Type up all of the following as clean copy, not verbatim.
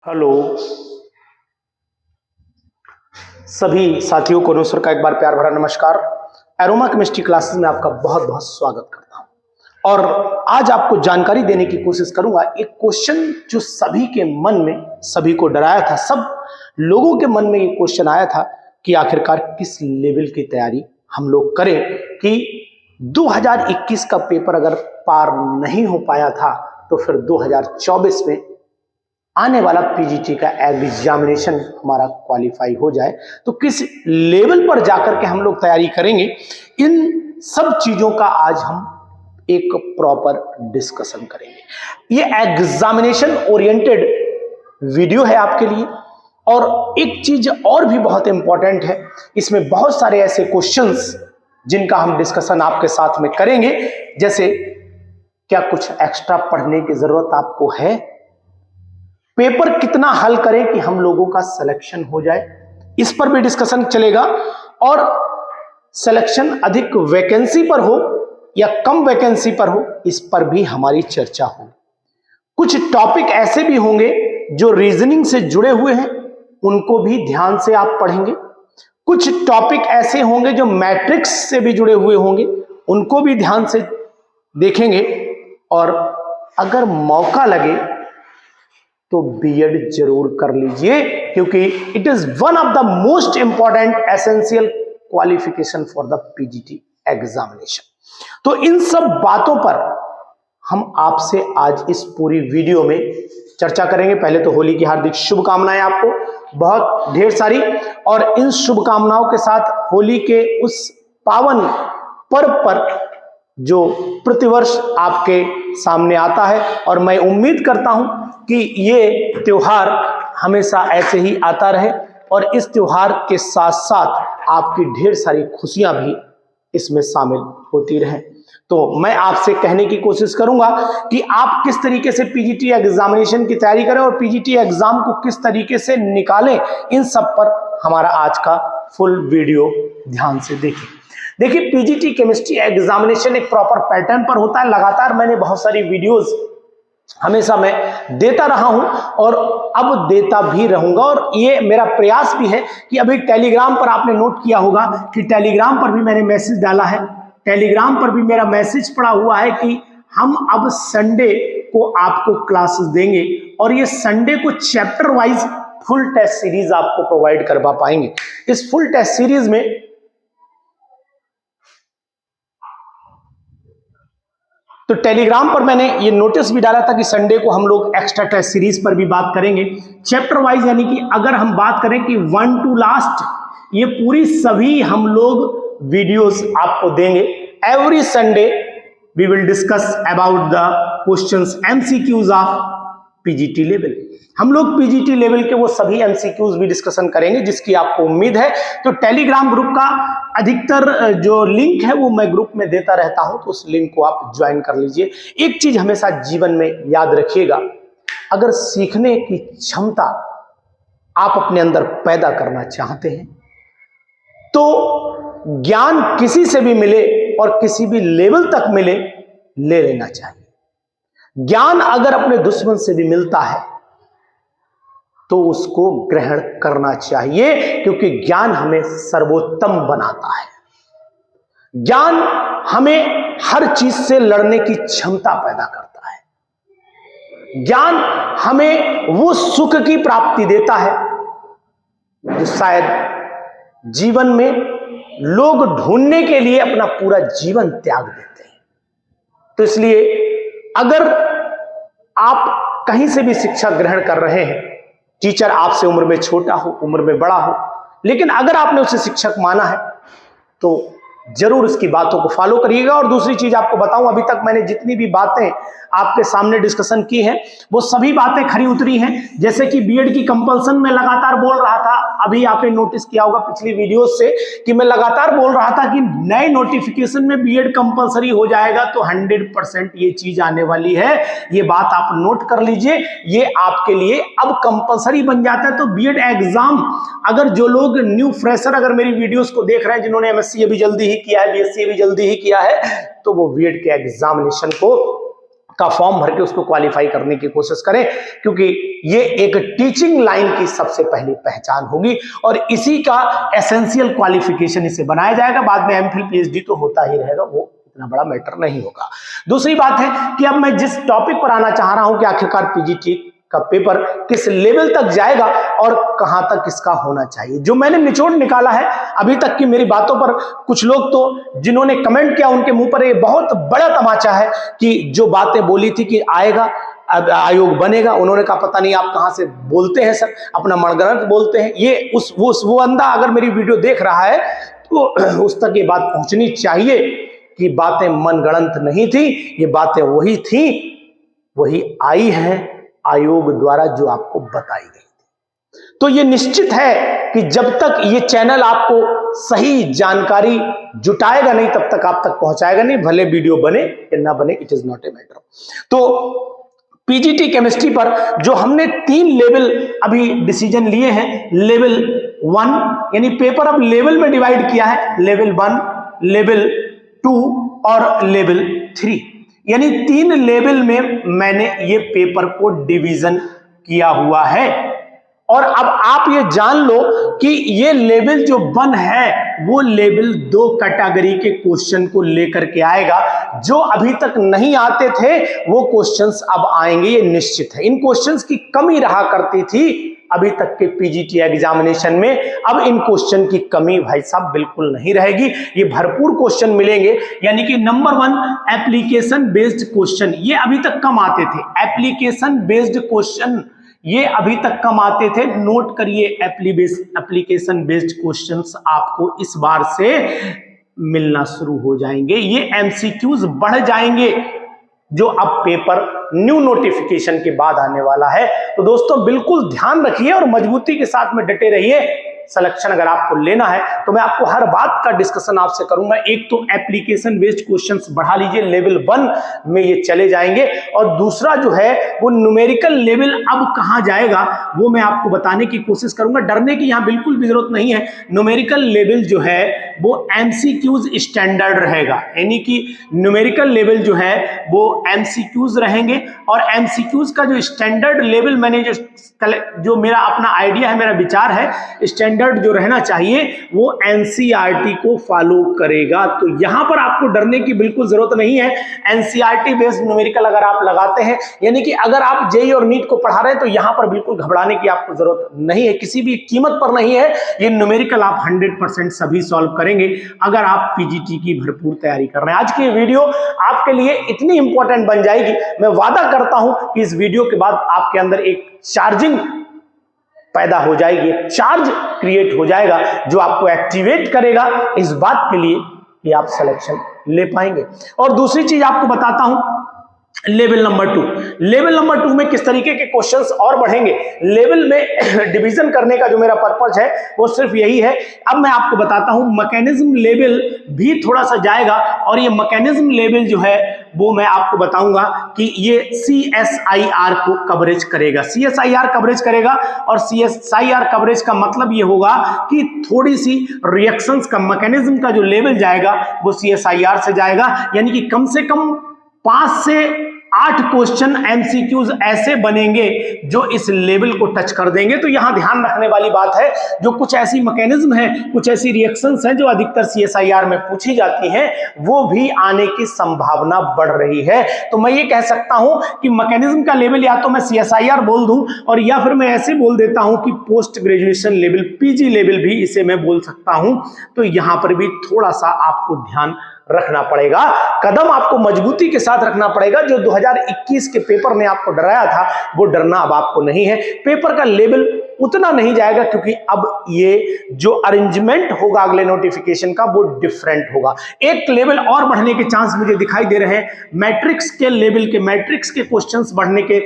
Hello सभी साथियों को नमस्कार का एक बार प्यार भरा नमस्कार। एरोमा केमिस्ट्री क्लासेस में आपका बहुत बहुत स्वागत करता हूं और आज आपको जानकारी देने की कोशिश करूंगा। एक क्वेश्चन जो सभी के मन में, सभी को डराया था, सब लोगों के मन में ये क्वेश्चन आया था कि आखिरकार किस लेवल की तैयारी हम लोग करें कि 2021 का पेपर अगर पार नहीं हो पाया था तो फिर 2024 में आने वाला पीजीटी का एग्जामिनेशन हमारा क्वालिफाई हो जाए तो किस लेवल पर जाकर के हम लोग तैयारी करेंगे। इन सब चीजों का आज हम एक प्रॉपर डिस्कशन करेंगे। ये एग्जामिनेशन ओरिएंटेड वीडियो है आपके लिए। और एक चीज और भी बहुत इंपॉर्टेंट है, इसमें बहुत सारे ऐसे क्वेश्चंस जिनका हम डिस्कशन आपके साथ में करेंगे। जैसे क्या कुछ एक्स्ट्रा पढ़ने की जरूरत आपको है, पेपर कितना हल करें कि हम लोगों का सिलेक्शन हो जाए, इस पर भी डिस्कशन चलेगा। और सिलेक्शन अधिक वैकेंसी पर हो या कम वैकेंसी पर हो, इस पर भी हमारी चर्चा हो। कुछ टॉपिक ऐसे भी होंगे जो रीजनिंग से जुड़े हुए हैं, उनको भी ध्यान से आप पढ़ेंगे। कुछ टॉपिक ऐसे होंगे जो मैट्रिक्स से भी जुड़े हुए होंगे, उनको भी ध्यान से देखेंगे। और अगर मौका लगे तो बीएड जरूर कर लीजिए, क्योंकि it is one of the most important essential qualification for the PGT examination. तो इन सब बातों पर हम आपसे आज इस पूरी वीडियो में चर्चा करेंगे। पहले तो होली की हार्दिक शुभकामनाएं आपको, बहुत ढेर सारी। और इन शुभकामनाओं के साथ होली के उस पावन पर्व पर जो प्रतिवर्ष आपके सामने आता है, और मैं उम्मीद करता हूं कि ये त्योहार हमेशा ऐसे ही आता रहे और इस त्योहार के साथ साथ आपकी ढेर सारी खुशियां भी इसमें शामिल होती रहें। तो मैं आपसे कहने की कोशिश करूंगा कि आप किस तरीके से पीजीटी एग्जामिनेशन की तैयारी करें और पीजीटी एग्जाम को किस तरीके से निकालें, इन सब पर हमारा आज का फुल वीडियो ध्यान से देखें। देखिए, पीजीटी केमिस्ट्री एग्जामिनेशन एक प्रॉपर पैटर्न पर होता है। लगातार मैंने बहुत सारी वीडियोस हमेशा मैं देता रहा हूं और अब देता भी रहूंगा। और ये मेरा प्रयास भी है कि अभी टेलीग्राम पर आपने नोट किया होगा कि टेलीग्राम पर भी मैंने मैसेज डाला है, टेलीग्राम पर भी मेरा मैसेज पड़ा हुआ है कि हम अब संडे को आपको क्लासेस देंगे और ये संडे को chapter wise full test series आपको प्रोवाइड करवा पाएंगे। इस फुल टेस्ट सीरीज में तो टेलीग्राम पर मैंने ये नोटिस भी डाला था कि संडे को हम लोग एक्स्ट्रा टेस्ट सीरीज पर भी बात करेंगे चैप्टर वाइज। यानी कि अगर हम बात करें कि 1 to लास्ट, ये पूरी सभी हम लोग वीडियोस आपको देंगे। Every Sunday we will discuss about the questions MCQs of PGT level. हम लोग पीजीटी लेवल के वो सभी एमसीक्यूज भी डिस्कशन करेंगे जिसकी आपको उम्मीद है। तो टेलीग्राम ग्रुप का अधिकतर जो लिंक है वो मैं ग्रुप में देता रहता हूं, तो उस लिंक को आप ज्वाइन कर लीजिए। एक चीज हमेशा जीवन में याद रखिएगा, अगर सीखने की क्षमता आप अपने अंदर पैदा करना चाहते हैं तो ज्ञान किसी से भी मिले और किसी भी लेवल तक मिले, ले लेना चाहिए। ज्ञान अगर अपने दुश्मन से भी मिलता है तो उसको ग्रहण करना चाहिए, क्योंकि ज्ञान हमें सर्वोत्तम बनाता है। ज्ञान हमें हर चीज से लड़ने की क्षमता पैदा करता है। ज्ञान हमें वो सुख की प्राप्ति देता है जो शायद जीवन में लोग ढूंढने के लिए अपना पूरा जीवन त्याग देते हैं। तो इसलिए अगर आप कहीं से भी शिक्षा ग्रहण कर रहे हैं, टीचर आपसे उम्र में छोटा हो, उम्र में बड़ा हो, लेकिन अगर आपने उसे शिक्षक माना है तो जरूर उसकी बातों को फॉलो करिएगा। और दूसरी चीज आपको बताऊं, अभी तक मैंने जितनी भी बातें आपके सामने डिस्कशन की हैं वो सभी बातें खरी उतरी हैं। जैसे कि बीएड की कंपल्सन में लगातार बोल रहा था, अभी आपने नोटिस किया होगा पिछली वीडियोस से कि मैं लगातार बोल रहा था कि नए नोटिफिकेशन में बीएड कंपल्सरी हो जाएगा। तो 100% ये चीज आने वाली है, ये बात आप नोट कर लीजिए। ये आपके लिए अब कंपल्सरी बन जाता है। तो बीएड एग्जाम अगर जो लोग न्यू फ्रेशर अगर मेरी वीडियोस को देख रहे हैं, जिन्होंने एमएससी अभी जल्दी ही किया है, बीएससी भी जल्दी ही किया है, तो वो बीएड के एग्जामिनेशन को का फॉर्म भर के उसको क्वालिफाई करने की कोशिश करें, क्योंकि ये एक टीचिंग लाइन की सबसे पहली पहचान होगी और इसी का एसेंशियल क्वालिफिकेशन इसे बनाया जाएगा। बाद में एमफिल पीएचडी तो होता ही रहेगा, वो इतना बड़ा मैटर नहीं होगा। दूसरी बात है कि अब मैं जिस टॉपिक पर आना चाह रहा हूं कि आखिरकार पीजीटी का पेपर किस लेवल तक जाएगा और कहां तक इसका होना चाहिए, जो मैंने निचोड़ निकाला है अभी तक की मेरी बातों पर। कुछ लोग तो जिन्होंने कमेंट किया उनके मुंह पर ये बहुत बड़ा तमाचा है कि जो बातें बोली थी कि आएगा आयोग बनेगा, उन्होंने कहा पता नहीं आप कहां से बोलते हैं सर, अपना मनगढ़ंत बोलते हैं। ये वो बंदा अगर मेरी वीडियो देख रहा है तो उस तक ये बात पहुंचनी चाहिए कि बातें मनगढ़ंत नहीं थी, ये बातें वही थी, वही आई है आयोग द्वारा जो आपको बताई गई थी। तो ये निश्चित है कि जब तक ये चैनल आपको सही जानकारी जुटाएगा नहीं तब तक आप तक पहुंचाएगा नहीं, भले वीडियो बने या ना बने, it is not a matter. तो पीजीटी केमिस्ट्री पर जो हमने 3 लेवल अभी डिसीजन लिए हैं, लेवल 1 यानी पेपर अब लेवल में डिवाइड किया है, लेवल 1, लेवल 2 और लेवल 3, यानी 3 लेवल में मैंने ये पेपर को डिवीजन किया हुआ है। और अब आप ये जान लो कि ये लेवल जो 1 है वो लेवल 2 कैटेगरी के क्वेश्चन को लेकर के आएगा। जो अभी तक नहीं आते थे वो क्वेश्चंस अब आएंगे, ये निश्चित है। इन क्वेश्चंस की कमी रहा करती थी अभी तक के पीजीटी एग्जामिनेशन में, अब इन क्वेश्चन की कमी भाई साहब बिल्कुल नहीं रहेगी, ये भरपूर क्वेश्चन मिलेंगे। यानी कि नंबर 1 एप्लीकेशन बेस्ड क्वेश्चन, ये अभी तक कम आते थे। एप्लीकेशन बेस्ड क्वेश्चन ये अभी तक कम आते थे, नोट करिए, एप्लीकेशन बेस्ड क्वेश्चंस आपको इस बार से मिलना शुरू हो जाएंगे। ये एमसीक्यूज बढ़ जाएंगे जो अब पेपर न्यू नोटिफिकेशन के बाद आने वाला है। तो दोस्तों बिल्कुल ध्यान रखिए और मजबूती के साथ में डटे रहिए। सिलेक्शन अगर आपको लेना है तो मैं आपको हर बात का डिस्कशन आपसे करूंगा। एक तो एप्लीकेशन बेस्ड क्वेश्चंस बढ़ा लीजिए, लेवल 1 में ये चले जाएंगे, और दूसरा जो है वो न्यूमेरिकल लेवल अब कहां जाएगा वो मैं आपको बताने की कोशिश करूंगा। डरने की यहां बिल्कुल भी जरूरत नहीं है। न्यूमेरिकल लेवल जो है वो एमसीक्यूज स्टैंडर्ड रहेगा, यानी कि न्यूमेरिकल लेवल जो है वो एमसीक्यूज रहेंगे, और एमसीक्यूज का जो स्टैंडर्ड लेवल मैंने जो मेरा अपना आइडिया है, मेरा विचार है, स्टैंडर्ड जो रहना चाहिए वो एनसीईआरटी को फॉलो करेगा। तो यहां पर आपको डरने की बिल्कुल जरूरत नहीं है। एनसीईआरटी बेस्ड न्यूमेरिकल अगर आप लगाते हैं, यानी कि अगर आप जेईई और नीट को पढ़ा रहे हैं, तो यहां पर बिल्कुल घबराने की आपको जरूरत नहीं है, किसी भी कीमत पर नहीं है। ये न्यूमेरिकल आप 100% सभी सॉल्व करेंगे अगर आप पीजीटी की भरपूर तैयारी कर रहे हैं। आज की वीडियो आपके लिए इतनी इंपॉर्टेंट बन जाएगी, मैं वादा करता हूं कि इस वीडियो के बाद आपके अंदर एक चार्जिंग पैदा हो जाएगी, एक चार्ज क्रिएट हो जाएगा जो आपको एक्टिवेट करेगा इस बात के लिए कि आप सिलेक्शन ले पाएंगे। और दूसरी चीज आपको बताता हूं, लेवल नंबर 2, लेवल नंबर 2 में किस तरीके के क्वेश्चंस और बढ़ेंगे। लेवल में डिवीजन करने का जो मेरा पर्पस है वो सिर्फ यही है। अब मैं आपको बताता हूं मैकेनिज्म लेवल भी थोड़ा सा जाएगा, और ये मैकेनिज्म लेवल जो है वो मैं आपको बताऊंगा कि ये CSIR को कवरेज करेगा, CSIR कवरेज करेगा। और CSIR कवरेज का मतलब ये होगा कि थोड़ी सी रिएक्शंस का मैकेनिज्म का जो लेवल जाएगा वो CSIR से जाएगा, यानी कि कम से कम 5 से 8 क्वेश्चन एमसीक्यूज ऐसे बनेंगे जो इस लेवल को टच कर देंगे। तो यहां ध्यान रखने वाली बात है, जो कुछ ऐसी मैकेनिज्म है, कुछ ऐसी रिएक्शंस हैं जो अधिकतर CSIR में पूछी जाती हैं, वो भी आने की संभावना बढ़ रही है। तो मैं ये कह सकता हूं कि मैकेनिज्म का लेवल या तो मैं CSIR बोल दूं, और या फिर मैं ऐसे बोल देता हूं कि post graduation level, PG level भी इसे मैं बोल सकता हूं। तो यहां पर भी थोड़ा सा आपको ध्यान रखना पड़ेगा, कदम आपको मजबूती के साथ रखना पड़ेगा। जो 2021 के पेपर ने आपको डराया था वो डरना अब आपको नहीं है। पेपर का लेवल उतना नहीं जाएगा, क्योंकि अब ये जो अरेंजमेंट होगा अगले नोटिफिकेशन का वो डिफरेंट होगा। एक लेवल और बढ़ने के चांस मुझे दिखाई दे रहे हैं, मैट्रिक्स के लेवल के, मैट्रिक्स के क्वेश्चंस बढ़ने के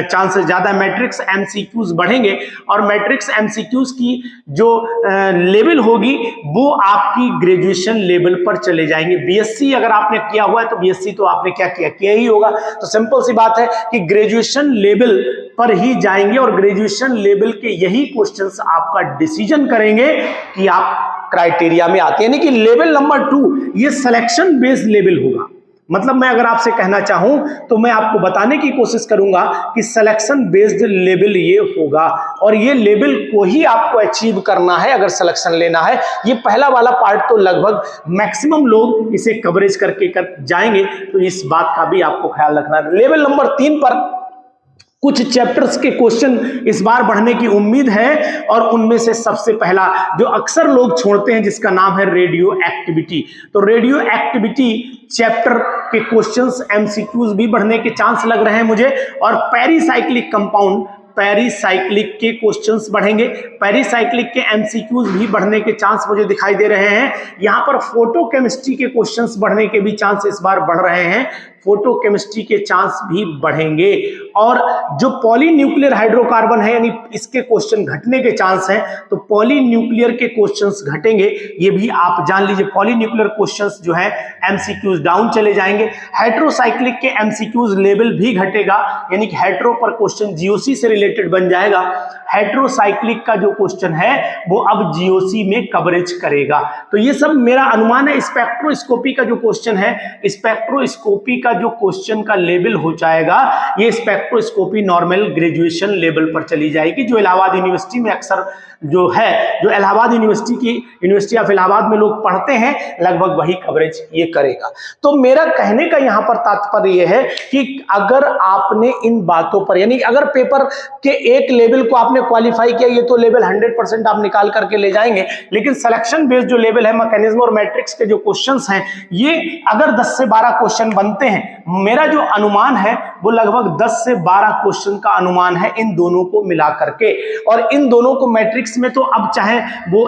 चांसेस ज्यादा, मैट्रिक्स एमसीक्यूज बढ़ेंगे, और मैट्रिक्स एमसीक्यूज की जो लेवल होगी वो आपकी ग्रेजुएशन लेवल पर चले जाएंगे। बीएससी अगर आपने किया हुआ है तो बीएससी तो आपने क्या किया ही होगा, तो सिंपल सी बात है कि ग्रेजुएशन लेवल पर ही जाएंगे, और ग्रेजुएशन लेवल के यही क्वेश्चंस आपका डिसीजन करेंगे कि आप क्राइटेरिया में आते हैं। यानी कि लेवल नंबर 2 ये सिलेक्शन बेस्ड लेवल होगा। मतलब मैं अगर आपसे कहना चाहूं तो मैं आपको बताने की कोशिश करूंगा कि सिलेक्शन बेस्ड लेवल ये होगा, और ये लेवल को ही आपको अचीव करना है अगर सिलेक्शन लेना है। ये पहला वाला पार्ट तो लगभग मैक्सिमम लोग इसे कवरेज करके कर जाएंगे, तो इस बात का भी आपको ख्याल रखना है। लेवल नंबर 3 पर कुछ चैप्टर्स के क्वेश्चन इस बार बढ़ने की उम्मीद है, और उनमें से सबसे पहला जो अक्सर लोग छोड़ते हैं जिसका नाम है रेडियो एक्टिविटी। तो रेडियो एक्टिविटी चैप्टर के क्वेश्चंस एमसीक्यूज भी बढ़ने के चांस लग रहे हैं मुझे, और पेरिसाइक्लिक कंपाउंड पेरिसाइक्लिक के क्वेश्चंस बढ़ेंगे, पेरिसाइक्लिक के एमसीक्यूज भी बढ़ने के चांस मुझे दिखाई दे रहे हैं। यहां पर फोटोकेमिस्ट्री के क्वेश्चंस बढ़ने के भी चांस इस बार बढ़ रहे हैं, फोटोकेमिस्ट्री के चांस भी बढ़ेंगे। और जो पॉलीन्यूक्लियर हाइड्रोकार्बन है यानी इसके क्वेश्चन घटने के चांस हैं, तो पॉलीन्यूक्लियर के क्वेश्चंस घटेंगे, ये भी आप जान लीजिए। पॉलीन्यूक्लियर क्वेश्चंस जो है एमसीक्यूज डाउन चले जाएंगे। हेट्रोसाइक्लिक के एमसीक्यूज लेवल भी घटेगा, यानी कि हेट्रो पर क्वेश्चन जीओसी से रिलेटेड बन जाएगा। हेट्रोसाइक्लिक का जो क्वेश्चन है वो अब जीओसी में कवरेज करेगा। तो ये सब मेरा अनुमान है। स्पेक्ट्रोस्कोपी का जो क्वेश्चन है, स्पेक्ट्रोस्कोपी का जो क्वेश्चन का लेवल हो जाएगा, ये स्पेक्ट्रोस्कोपी नॉर्मल ग्रेजुएशन लेवल पर चली जाएगी, जो इलाहाबाद यूनिवर्सिटी में अक्सर जो है, जो इलाहाबाद यूनिवर्सिटी ऑफ इलाहाबाद में लोग पढ़ते हैं, लगभग वही कवरेज ये करेगा। तो मेरा कहने का यहां पर तात्पर्य यह है कि अगर आपने इन बातों पर, यानी अगर पेपर के एक लेवल को आपने क्वालिफाई किया, ये तो लेवल 100% आप निकाल करके ले जाएंगे, लेकिन सिलेक्शन बेस्ड जो लेवल है, मैकेनिज्म और मैट्रिक्स के जो क्वेश्चंस हैं, ये अगर 10 से 12 क्वेश्चन बनते हैं, मेरा जो अनुमान है वो लगभग 10 से 12 क्वेश्चन का अनुमान है इन दोनों को मिला करके। और इन दोनों को मैट्रिक्स में तो अब चाहे वो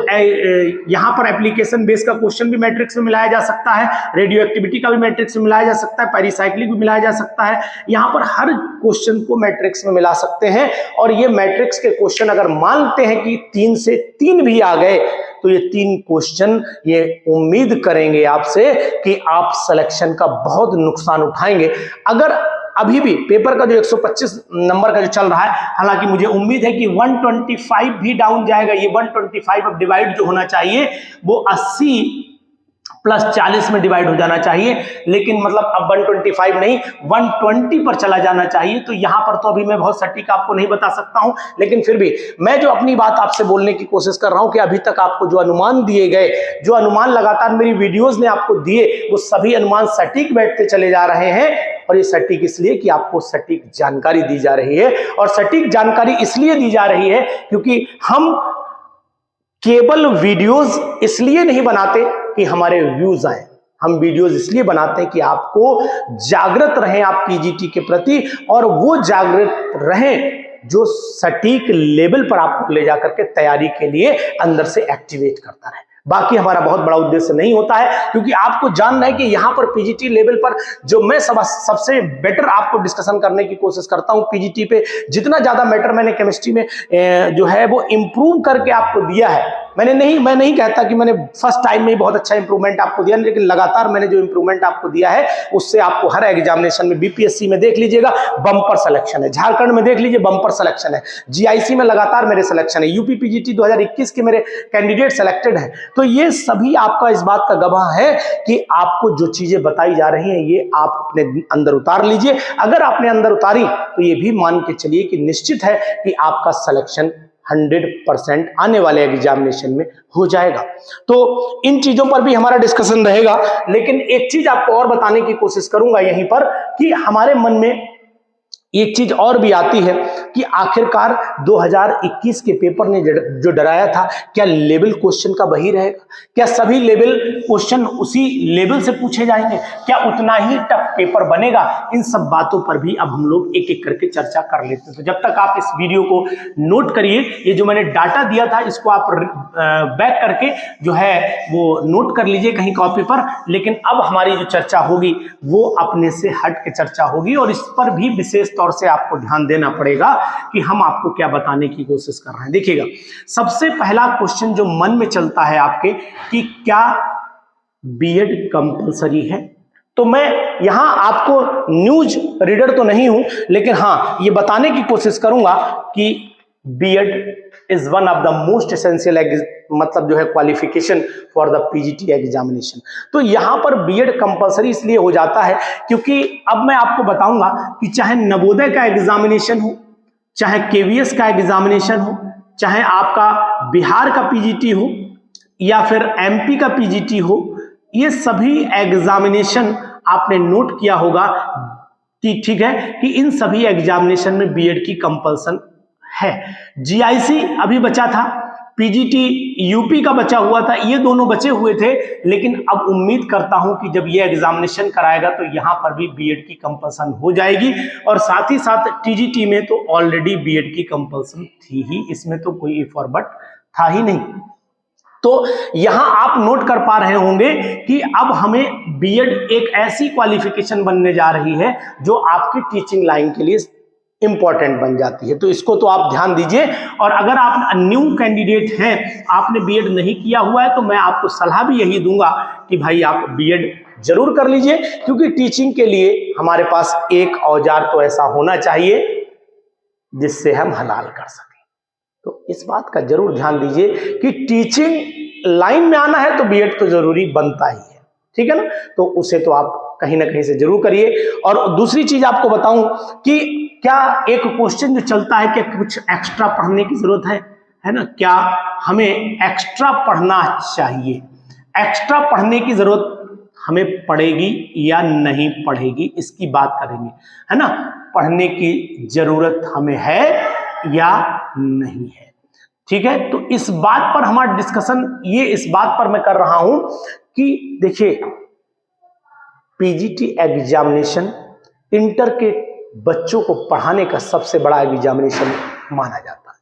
यहां पर एप्लीकेशन बेस का क्वेश्चन भी मैट्रिक्स में मिलाया जा सकता है, रेडियो एक्टिविटी का भी मैट्रिक्स में मिलाया जा सकता है, पेरिसाइक्लिक भी मिलाया जा सकता है, यहां पर हर क्वेश्चन को मैट्रिक्स में मिला सकते हैं। और ये मैट्रिक्स के क्वेश्चन अगर मानते हैं कि 3 से 3 भी आ गए, तो ये 3 क्वेश्चन ये उम्मीद करेंगे आपसे कि आप सिलेक्शन का बहुत नुकसान उठाएंगे। अगर अभी भी पेपर का जो 125 नंबर का जो चल रहा है, हालांकि मुझे उम्मीद है कि 125 भी डाउन जाएगा। ये 125 अब डिवाइड जो होना चाहिए वो 80 प्लस 40 में डिवाइड हो जाना चाहिए, लेकिन मतलब अब 125 नहीं 120 पर चला जाना चाहिए। तो यहां पर तो अभी मैं बहुत सटीक आपको नहीं बता सकता हूं, लेकिन फिर भी मैं जो अपनी बात आपसे बोलने की कोशिश कर रहा हूं कि अभी तक आपको जो अनुमान दिए गए, जो अनुमान लगातार मेरी वीडियोस ने आपको दिए, वो सभी अनुमान सटीक बैठते चले जा रहे हैं। और ये सटीक इसलिए कि आपको सटीक जानकारी दी जा रही है, और सटीक जानकारी इसलिए दी जा रही है क्योंकि हम केवल वीडियोस इसलिए नहीं बनाते कि हमारे व्यूज आए, हम वीडियोस इसलिए बनाते हैं कि आपको जागृत रहें आप पीजीटी के प्रति, और वो जागृत रहें जो सटीक लेवल पर आपको ले जाकर के तैयारी के लिए अंदर से एक्टिवेट करता रहे। बाकी हमारा बहुत बड़ा उद्देश्य नहीं होता है, क्योंकि आपको जानना है कि यहां पर पीजीटी लेवल पर जो मैं सबसे बेटर आपको डिस्कशन करने की कोशिश करता हूं, पीजीटी पे जितना ज्यादा मैटर मैंने केमिस्ट्री में जो है वो इंप्रूव करके आपको दिया है। मैं नहीं कहता कि मैंने फर्स्ट टाइम में ही बहुत अच्छा इंप्रूवमेंट आपको दिया, लेकिन लगातार मैंने जो इंप्रूवमेंट आपको दिया है उससे आपको हर एग्जामिनेशन में, बीपीएससी में देख लीजिएगा बम्पर सिलेक्शन है, झारखंड में देख लीजिए बम्पर सिलेक्शन है, जीआईसी में लगातार मेरे सिलेक्शन है, यूपी पीजीटी 2021 के मेरे कैंडिडेट सिलेक्टेड हैं। तो ये सभी आपका इस बात का गवाह है कि आपको जो चीजें बताई जा रही हैं ये आप अपने अंदर उतार लीजिए। अगर आपने अंदर उतारी तो ये भी मान के चलिए कि निश्चित है कि आपका सिलेक्शन 100% आने वाले एग्जामिनेशन में हो जाएगा। तो इन चीजों पर भी हमारा डिस्कशन रहेगा, लेकिन एक चीज आपको और बताने की कोशिश करूंगा यहीं पर कि हमारे मन में एक चीज और भी आती है कि आखिरकार 2021 के पेपर ने जो डराया था, क्या लेवल क्वेश्चन का वही रहेगा? क्या सभी लेवल क्वेश्चन उसी लेवल से पूछे जाएंगे? क्या उतना ही टफ पेपर बनेगा? इन सब बातों पर भी अब हम लोग एक एक करके चर्चा कर लेते हैं। तो जब तक आप इस वीडियो को नोट करिए, ये जो मैंने डाटा दिया था इसको आप बैक करके जो है वो नोट कर लीजिए कहीं कॉपी पर। लेकिन अब हमारी जो चर्चा होगी वो अपने से हट के चर्चा होगी, और इस पर भी विशेष तौर से आपको ध्यान देना पड़ेगा कि हम आपको क्या बताने की कोशिश कर रहे हैं। देखिएगा, सबसे पहला क्वेश्चन जो मन में चलता है आपके कि क्या बीएड कंपलसरी है? तो मैं यहां आपको न्यूज रीडर तो नहीं हूं, लेकिन हां ये बताने की कोशिश करूंगा कि BEd is one of the most essential मतलब जो है qualification for the PGT examination. तो यहां पर बीएड कंपलसरी इसलिए हो जाता है क्योंकि अब मैं आपको बताऊंगा कि चाहे नवोदय का एग्जामिनेशन हो, चाहे केवीएस का एग्जामिनेशन हो, चाहे आपका बिहार का पीजीटी हो या फिर एमपी का पीजीटी हो, ये सभी एग्जामिनेशन आपने नोट किया होगा कि ठीक है कि इन सभी एग्जामिनेशन में बीएड की कंपल्सन है। जीआईसी अभी बचा था, पीजीटी यूपी का बचा हुआ था, ये दोनों बचे हुए थे, लेकिन अब उम्मीद करता हूं कि जब ये एग्जामिनेशन कराएगा तो यहां पर भी बीएड की कंपल्सन हो जाएगी। और साथ ही साथ टीजीटी में तो ऑलरेडी बीएड की कंपल्सन थी ही, इसमें तो कोई इफ और बट था ही नहीं। तो यहां आप नोट कर पा रहे होंगे कि अब हमें बीएड एक ऐसी क्वालिफिकेशन बनने जा रही है जो आपकी टीचिंग लाइन के लिए इंपॉर्टेंट बन जाती है। तो इसको तो आप ध्यान दीजिए। और अगर आप न्यू कैंडिडेट हैं, आपने बीएड नहीं किया हुआ है, तो मैं आपको सलाह भी यही दूंगा कि भाई आप बीएड जरूर कर लीजिए, क्योंकि टीचिंग के लिए हमारे पास एक औजार तो ऐसा होना चाहिए जिससे हम हलाल कर सकें। तो इस बात का जरूर ध्यान दीजिए कि टीचिंग लाइन में आना है तो बीएड तो जरूरी बनता ही है, ठीक है ना। तो उसे तो आप कहीं ना कहीं से जरूर करिए। और दूसरी चीज आपको बताऊं कि क्या एक क्वेश्चन जो चलता है कि कुछ एक्स्ट्रा पढ़ने की जरूरत है ना, क्या हमें एक्स्ट्रा पढ़ना चाहिए, एक्स्ट्रा पढ़ने की जरूरत हमें पड़ेगी या नहीं पड़ेगी, इसकी बात करेंगे, है ना। पढ़ने की जरूरत हमें है या नहीं है, ठीक है। तो इस बात पर हमारा डिस्कशन ये इस बात पर मैं कर रहा हूं कि देखिए, पीजीटी एग्जामिनेशन इंटर के बच्चों को पढ़ाने का सबसे बड़ा एग्जामिनेशन माना जाता है,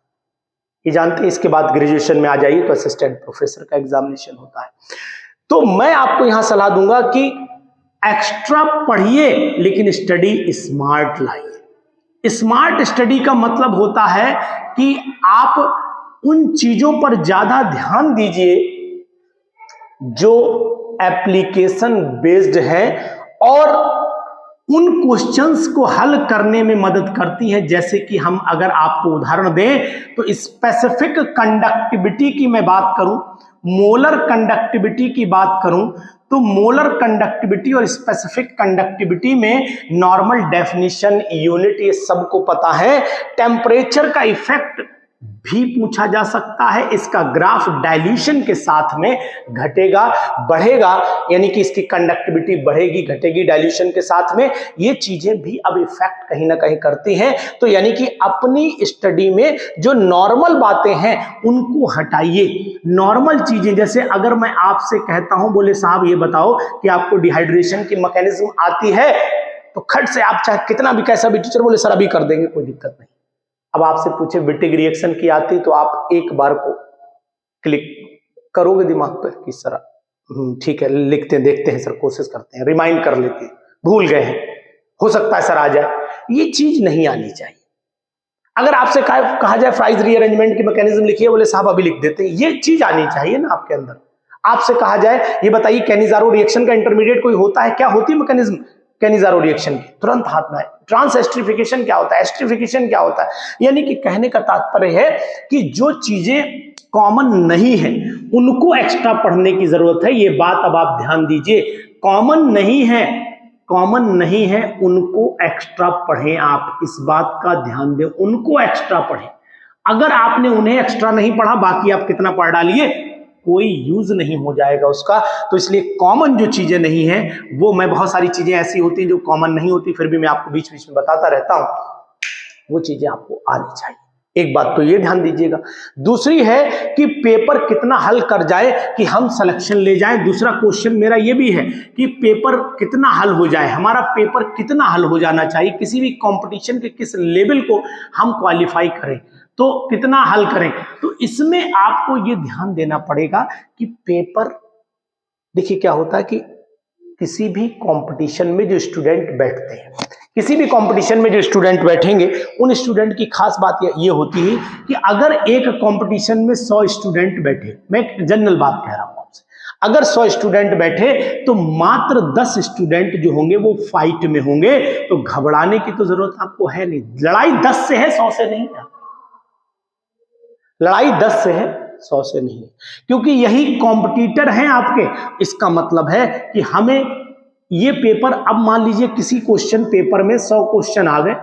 ये जानते हैं। इसके बाद ग्रेजुएशन में आ जाइए तो असिस्टेंट प्रोफेसर का एग्जामिनेशन होता है। तो मैं आपको यहां सलाह दूंगा कि एक्स्ट्रा पढ़िए, लेकिन स्टडी स्मार्ट लाइए। स्मार्ट स्टडी का मतलब होता है कि आप उन चीजों पर ज्यादा ध्यान दीजिए जो एप्लीकेशन बेस्ड है और उन क्वेश्चंस को हल करने में मदद करती है। जैसे कि हम अगर आपको उदाहरण दें तो स्पेसिफिक कंडक्टिविटी की मैं बात करूं, मोलर कंडक्टिविटी की बात करूं, तो मोलर कंडक्टिविटी और स्पेसिफिक कंडक्टिविटी में नॉर्मल डेफिनेशन, यूनिट, ये सबको पता है। टेम्परेचर का इफेक्ट भी पूछा जा सकता है, इसका ग्राफ डाइल्यूशन के साथ में घटेगा बढ़ेगा, यानी कि इसकी कंडक्टिविटी बढ़ेगी घटेगी डाइल्यूशन के साथ में, ये चीजें भी अब इफेक्ट कहीं ना कहीं करती हैं। तो यानी कि अपनी स्टडी में जो नॉर्मल बातें हैं उनको हटाइए। नॉर्मल चीजें, जैसे अगर मैं आपसे कहता हूं, बोले साहब ये बताओ कि आपको डिहाइड्रेशन की मैकेनिज्म आती है, तो खट से आप चाहे कितना भी कैसा भी टीचर बोले सर अभी कर देंगे, कोई दिक्कत नहीं। अब आपसे पूछे विटिक रिएक्शन की आती, तो आप एक बार को क्लिक करोगे दिमाग पर कि सर ठीक है, लिखते हैं, देखते हैं सर, कोशिश करते हैं, रिमाइंड कर लेते हैं, भूल गए हैं, हो सकता है सर आ जाए। ये चीज नहीं आनी चाहिए। अगर आपसे कहा जाए प्राइस रीअरेंजमेंट की मैकेनिज्म लिखिए, बोले साहब अभी लिख देते हैं, ये चीज आनी चाहिए ना आपके अंदर। आपसे कहा जाए ये बताइए कैनिजारो रिएक्शन का इंटरमीडिएट कोई होता है, क्या होती है मैकेनिज्म कैनिजारो रिएक्शन की, तुरंत हाथ में आए। ट्रांस एस्ट्रिफिकेशन क्या होता है, एस्ट्रिफिकेशन क्या होता है, यानी कि कहने का तात्पर्य है कि जो चीजें कॉमन नहीं है उनको एक्स्ट्रा पढ़ने की जरूरत है। ये बात अब आप ध्यान दीजिए, कॉमन नहीं है उनको एक्स्ट्रा पढ़ें। आप इस बात का ध्यान दें, उनको एक्स्ट्रा पढ़ें। अगर आपने उन्हें एक्स्ट्रा नहीं पढ़ा, बाकी आप कितना पढ़ डालिए, कोई यूज नहीं हो जाएगा उसका। तो इसलिए कॉमन जो चीजें नहीं है वो, मैं बहुत सारी चीजें ऐसी होती हैं जो कॉमन नहीं होती, फिर भी मैं आपको बीच बीच में बताता रहता हूं, वो चीजें आपको आनी चाहिए। एक बात तो ये ध्यान दीजिएगा। दूसरी है कि पेपर कितना हल कर जाए कि हम सिलेक्शन ले जाएं। दूसरा क्वेश्चन मेरा ये भी है कि पेपर कितना हल हो जाए, हमारा पेपर कितना हल हो जाना चाहिए, किसी भी कंपटीशन के किस लेवल को हम क्वालिफाई करें, तो कितना हल करें। तो इसमें आपको ये ध्यान देना पड़ेगा कि पेपर, देखिए क्या होता है कि किसी भी कंपटीशन में जो स्टूडेंट बैठते हैं, किसी भी कंपटीशन में जो स्टूडेंट बैठेंगे, उन स्टूडेंट की खास बात ये होती है कि अगर एक कंपटीशन में 100 स्टूडेंट बैठे, मैं एक जनरल बात कह रहा हूं आपसे, अगर 100 स्टूडेंट बैठे तो मात्र 10 स्टूडेंट जो होंगे वो फाइट में होंगे। तो घबराने की तो जरूरत आपको है नहीं, लड़ाई 10 से है, 100 से नहीं है। लड़ाई 10 से है, 100 से नहीं है, क्योंकि यही कॉम्पिटिटर हैं आपके। इसका मतलब है कि हमें ये पेपर, अब मान लीजिए किसी क्वेश्चन पेपर में 100 क्वेश्चन आ गए,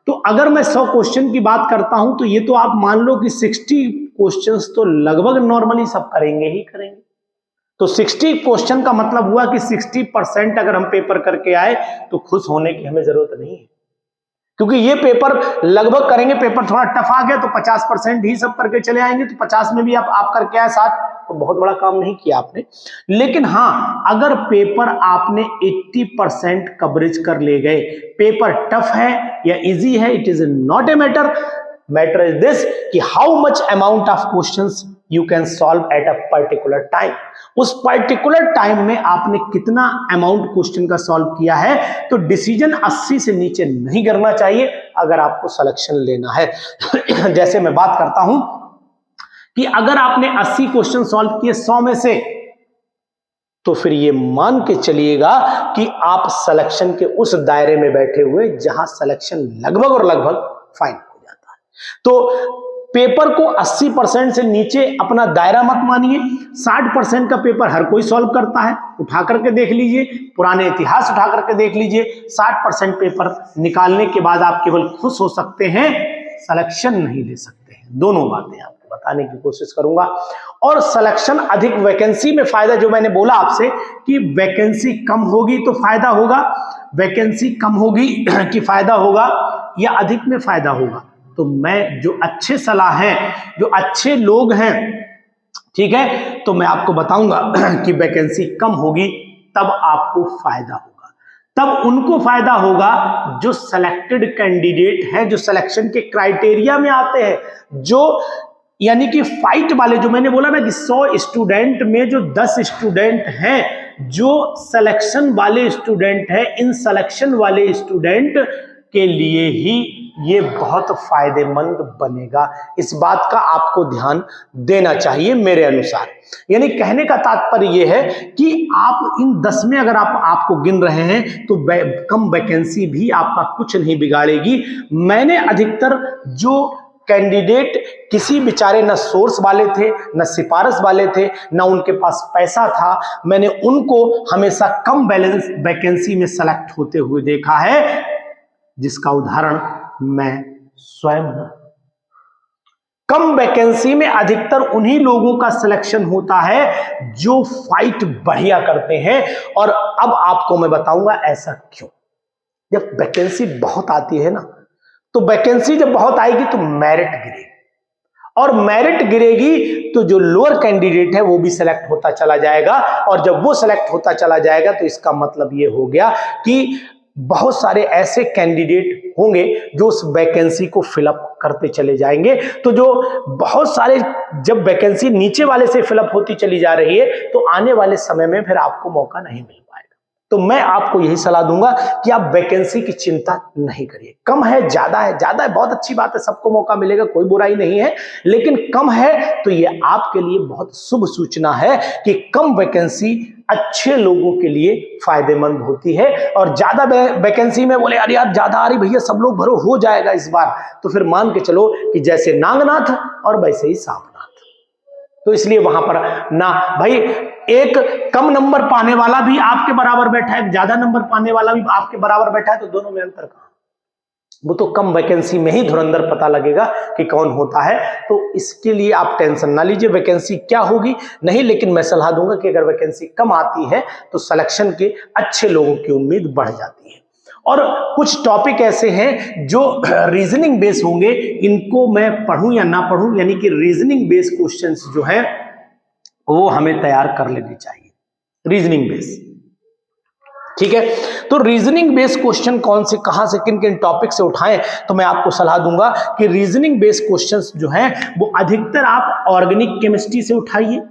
तो अगर मैं 100 क्वेश्चन की बात करता हूं तो ये तो आप मान लो कि 60 क्वेश्चंस तो लगभग नॉर्मली सब करेंगे ही करेंगे। तो 60 क्वेश्चन का मतलब हुआ कि 60% अगर हम पेपर करके आए तो खुश होने की हमें जरूरत नहीं है, क्योंकि ये पेपर लगभग करेंगे। पेपर थोड़ा टफ आ गया तो 50% ही सब करके चले आएंगे, तो 50 में भी आप करके आए 60, तो बहुत बड़ा काम नहीं किया आपने। लेकिन हाँ, अगर पेपर आपने 80% कवरेज कर ले गए, पेपर टफ है या इजी है, it is not a matter. Matter is this कि how much amount of questions you can solve at a particular time. उस पर्टिकुलर टाइम में आपने कितना अमाउंट क्वेश्चन का सॉल्व किया है। तो डिसीजन 80 से नीचे नहीं करना चाहिए अगर आपको सिलेक्शन लेना है। जैसे मैं बात करता हूं कि अगर आपने 80 क्वेश्चन सॉल्व किए 100 में से, तो फिर ये मान के चलिएगा कि आप सिलेक्शन के उस दायरे में बैठे हुए जहां सिलेक्शन लगभग और लगभग फाइन हो जाता है। तो पेपर को 80% से नीचे अपना दायरा मत मानिए। 60% का पेपर हर कोई सॉल्व करता है, उठा करके देख लीजिए, पुराने इतिहास उठा करके देख लीजिए। 60% पेपर निकालने के बाद आप केवल खुश हो सकते हैं, सिलेक्शन नहीं ले सकते हैं। दोनों बातें आपको बताने की कोशिश करूंगा। और सिलेक्शन अधिक वैकेंसी में फायदा, जो मैंने बोला आपसे कि वैकेंसी कम होगी तो फायदा होगा, वैकेंसी कम होगी कि फायदा होगा या अधिक में फायदा होगा। तो मैं जो अच्छे सलाह हैं, जो अच्छे लोग हैं, ठीक है, तो मैं आपको बताऊंगा कि वैकेंसी कम होगी तब आपको फायदा होगा। तब उनको फायदा होगा जो सिलेक्टेड कैंडिडेट है, जो सिलेक्शन के क्राइटेरिया में आते हैं, जो यानी कि फाइट वाले, जो मैंने बोला ना कि 100 स्टूडेंट में जो 10 स्टूडेंट हैं जो सिलेक्शन वाले स्टूडेंट हैं, इन सिलेक्शन वाले स्टूडेंट के लिए ही ये बहुत फायदेमंद बनेगा। इस बात का आपको ध्यान देना चाहिए मेरे अनुसार। यानी कहने का तात्पर्य ये है कि आप इन 10 में अगर आपको गिन रहे हैं तो कम वैकेंसी भी आपका कुछ नहीं बिगाड़ेगी। मैंने अधिकतर जो कैंडिडेट किसी बेचारे न सोर्स वाले थे, न सिफारिश वाले थे, न उनके पास पैसा था, मैंने उनको हमेशा कम बैलेंस वैकेंसी में सेलेक्ट होते हुए देखा है, जिसका उदाहरण मैं स्वयं हूं। कम वैकेंसी में अधिकतर उन्हीं लोगों का सिलेक्शन होता है जो फाइट बढ़िया करते हैं। और अब आपको मैं बताऊंगा ऐसा क्यों। जब वैकेंसी बहुत आती है ना, तो वैकेंसी जब बहुत आएगी तो मेरिट गिरेगी, और मेरिट गिरेगी तो जो लोअर कैंडिडेट है वो भी सिलेक्ट होता चला जाएगा। और जब वो सिलेक्ट होता चला जाएगा तो इसका मतलब ये हो गया कि बहुत सारे ऐसे कैंडिडेट होंगे जो उस वैकेंसी को फिलअप करते चले जाएंगे। तो जो बहुत सारे, जब वैकेंसी नीचे वाले से फिलअप होती चली जा रही है तो आने वाले समय में फिर आपको मौका नहीं मिल पाएगा। तो मैं आपको यही सलाह दूंगा कि आप वैकेंसी की चिंता नहीं करिए। कम है, ज्यादा है, ज्यादा है बहुत अच्छी बात है, सबको मौका मिलेगा, कोई बुराई नहीं है। लेकिन कम है तो ये आपके लिए बहुत शुभ सूचना है कि कम वैकेंसी अच्छे लोगों के लिए फायदेमंद होती है। और ज्यादा वैकेंसी में बोले अरे यार ज्यादा आ रही भैया, सब लोग भरो, हो जाएगा इस बार, तो फिर मान के चलो कि जैसे नागनाथ और वैसे ही सांपनाथ। तो इसलिए वहां पर ना भाई, एक कम नंबर पाने वाला भी आपके बराबर बैठा है, ज्यादा नंबर पाने वाला भी आपके बराबर बैठा है, तो दोनों में अंतर कहां? वो तो कम वैकेंसी में ही धुरंधर पता लगेगा कि कौन होता है। तो इसके लिए आप टेंशन ना लीजिए वैकेंसी क्या होगी नहीं, लेकिन मैं सलाह दूंगा कि अगर वैकेंसी कम आती है तो सिलेक्शन के अच्छे लोगों की उम्मीद बढ़ जाती है। और कुछ टॉपिक ऐसे हैं जो रीजनिंग बेस होंगे, इनको मैं पढ़ूं या ना पढ़ूं, यानी कि रीजनिंग बेस क्वेश्चंस जो है वो हमें तैयार कर लेने चाहिए। रीजनिंग बेस, ठीक है। तो रीजनिंग बेस्ड क्वेश्चन कौन से, कहां से, किन किन टॉपिक से उठाएं, तो मैं आपको सलाह दूंगा कि रीजनिंग बेस्ड क्वेश्चंस जो हैं वो अधिकतर आप ऑर्गेनिक केमिस्ट्री से उठाइए,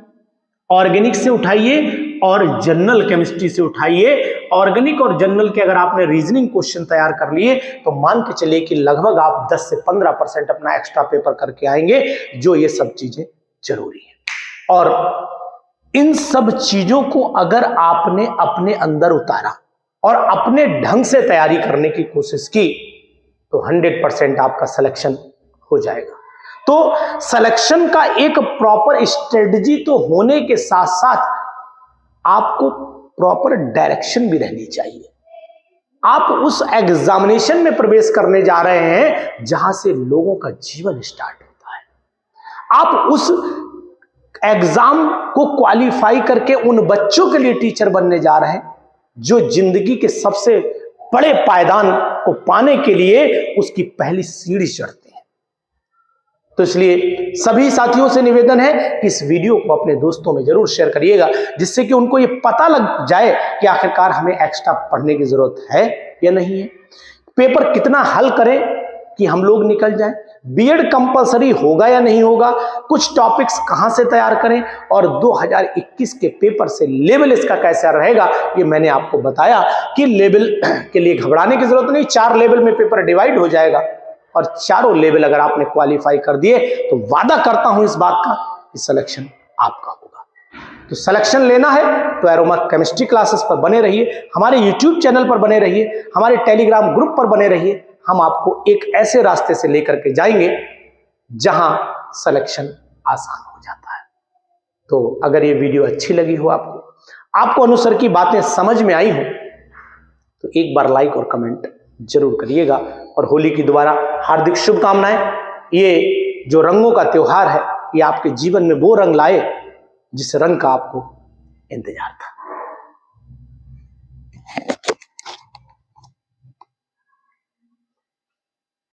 ऑर्गेनिक से उठाइए और जनरल केमिस्ट्री से उठाइए। ऑर्गेनिक और जनरल के अगर आपने रीजनिंग क्वेश्चन तैयार कर लिए तो मान के चलिए कि लगभग आप 10 से 15% अपना एक्स्ट्रा पेपर करके आएंगे, जो ये सब चीजें जरूरी है। और इन सब चीजों को अगर आपने अपने अंदर उतारा और अपने ढंग से तैयारी करने की कोशिश की तो 100% आपका सिलेक्शन हो जाएगा। तो सिलेक्शन का एक प्रॉपर स्ट्रेटजी तो होने के साथ साथ आपको प्रॉपर डायरेक्शन भी रहनी चाहिए। आप उस एग्जामिनेशन में प्रवेश करने जा रहे हैं जहां से लोगों का जीवन स्टार्ट होता है। आप उस एग्जाम को क्वालिफाई करके उन बच्चों के लिए टीचर बनने जा रहे हैं जो जिंदगी के सबसे बड़े पायदान को पाने के लिए उसकी पहली सीढ़ी चढ़ते हैं। तो इसलिए सभी साथियों से निवेदन है कि इस वीडियो को अपने दोस्तों में जरूर शेयर करिएगा, जिससे कि उनको ये पता लग जाए कि आखिरकार हमें एक्स्ट्रा पढ़ने की जरूरत है या नहीं है। पेपर कितना हल करें कि हम लोग निकल जाएं, बीएड कंपलसरी होगा या नहीं होगा, कुछ टॉपिक्स कहां से तैयार करें, और 2021 के पेपर से लेवल इसका कैसा रहेगा ये मैंने आपको बताया कि लेवल के लिए घबराने की जरूरत नहीं। 4 लेवल में पेपर डिवाइड हो जाएगा और चारों लेवल अगर आपने क्वालिफाई कर दिए तो वादा करता हूं इस बात का कि सिलेक्शन आपका होगा। तो सिलेक्शन लेना है तो एरोमा केमिस्ट्री क्लासेस पर बने रहिए, हमारे यूट्यूब चैनल पर बने रहिए, हमारे टेलीग्राम ग्रुप पर बने रहिए। हम आपको एक ऐसे रास्ते से लेकर के जाएंगे जहां सिलेक्शन आसान हो जाता है। तो अगर ये वीडियो अच्छी लगी हो, आपको अनुसर की बातें समझ में आई हो, तो एक बार लाइक और कमेंट जरूर करिएगा। और होली की दोबारा हार्दिक शुभकामनाएं। ये जो रंगों का त्योहार है ये आपके जीवन में वो रंग लाए जिस रंग का आपको इंतजार था।